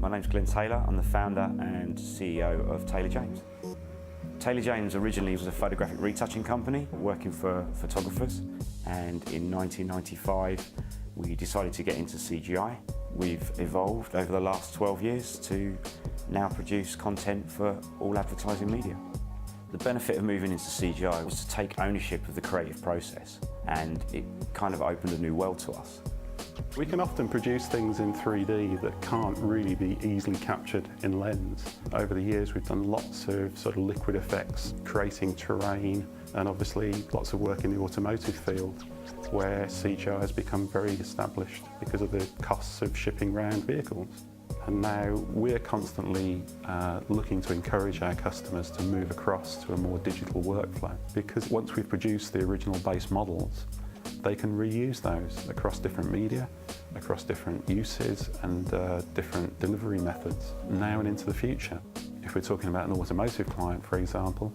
My name's Glenn Taylor. I'm the founder and CEO of Teilor. Teilor originally was a photographic retouching company working for photographers, and in 1995 we decided to get into CGI. We've evolved over the last 12 years to now produce content for all advertising media. The benefit of moving into CGI was to take ownership of the creative process, and it kind of opened a new world to us. We can often produce things in 3D that can't really be easily captured in lens. Over the years we've done lots of sort of liquid effects, creating terrain, and obviously lots of work in the automotive field where CGI has become very established because of the costs of shipping around vehicles. And now we're constantly looking to encourage our customers to move across to a more digital workflow, because once we've produced the original base models, they can reuse those across different media, across different uses and different delivery methods, now and into the future. If we're talking about an automotive client, for example,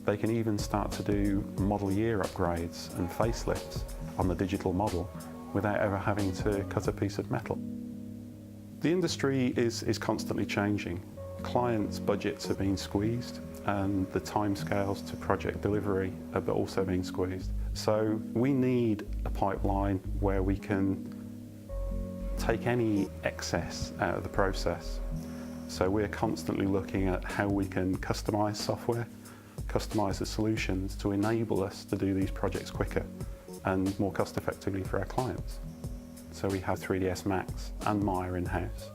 they can even start to do model year upgrades and facelifts on the digital model without ever having to cut a piece of metal. The industry is constantly changing. Clients' budgets are being squeezed, and the timescales to project delivery are also being squeezed. So we need a pipeline where we can take any excess out of the process. So we're constantly looking at how we can customize software, customize the solutions to enable us to do these projects quicker and more cost effectively for our clients. So we have 3dsMax and Maya in-house.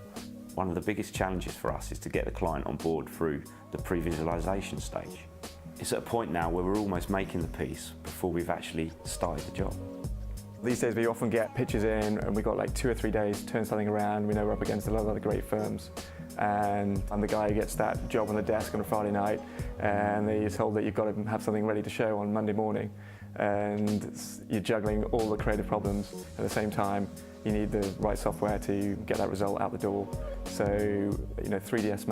One of the biggest challenges for us is to get the client on board through the pre-visualization stage. It's at a point now where we're almost making the piece before we've actually started the job. These days we often get pitches in and we've got like 2 or 3 days to turn something around. We know we're up against a lot of other great firms, and I'm the guy who gets that job on the desk on a Friday night, and you're told that you've got to have something ready to show on Monday morning, and you're juggling all the creative problems at the same time. You need the right software to get that result out the door. So, 3dsMax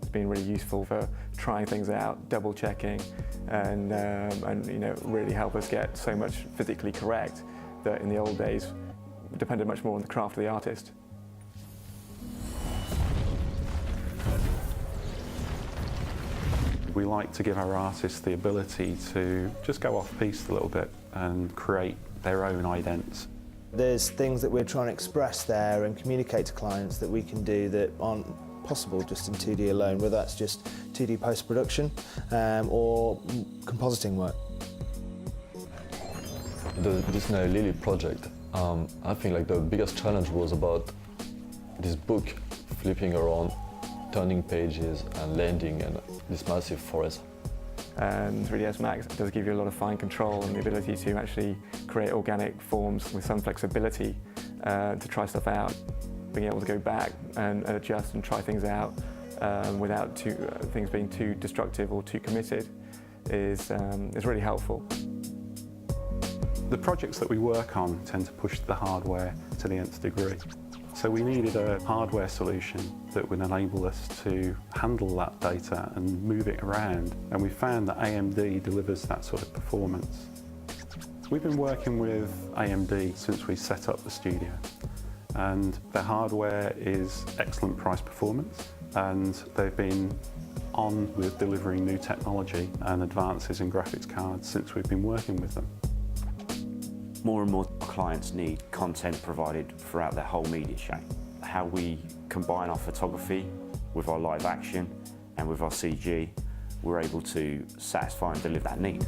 has been really useful for trying things out, double checking, and really help us get so much physically correct that in the old days we depended much more on the craft of the artist. We like to give our artists the ability to just go off piste a little bit and create their own idents. There's things that we're trying to express there and communicate to clients that we can do that aren't possible just in 2D alone, whether that's just 2D post-production or compositing work. The Disney Lily project, I think like the biggest challenge was about this book flipping around, turning pages and landing in this massive forest. And 3dsMax does give you a lot of fine control and the ability to actually create organic forms with some flexibility to try stuff out. Being able to go back and adjust and try things out without things being too destructive or too committed is really helpful. The projects that we work on tend to push the hardware to the nth degree. So we needed a hardware solution that would enable us to handle that data and move it around, and we found that AMD delivers that sort of performance. We've been working with AMD since we set up the studio, and their hardware is excellent price performance, and they've been on with delivering new technology and advances in graphics cards since we've been working with them. More and more clients need content provided throughout their whole media chain. How we combine our photography with our live action and with our CG, we're able to satisfy and deliver that need.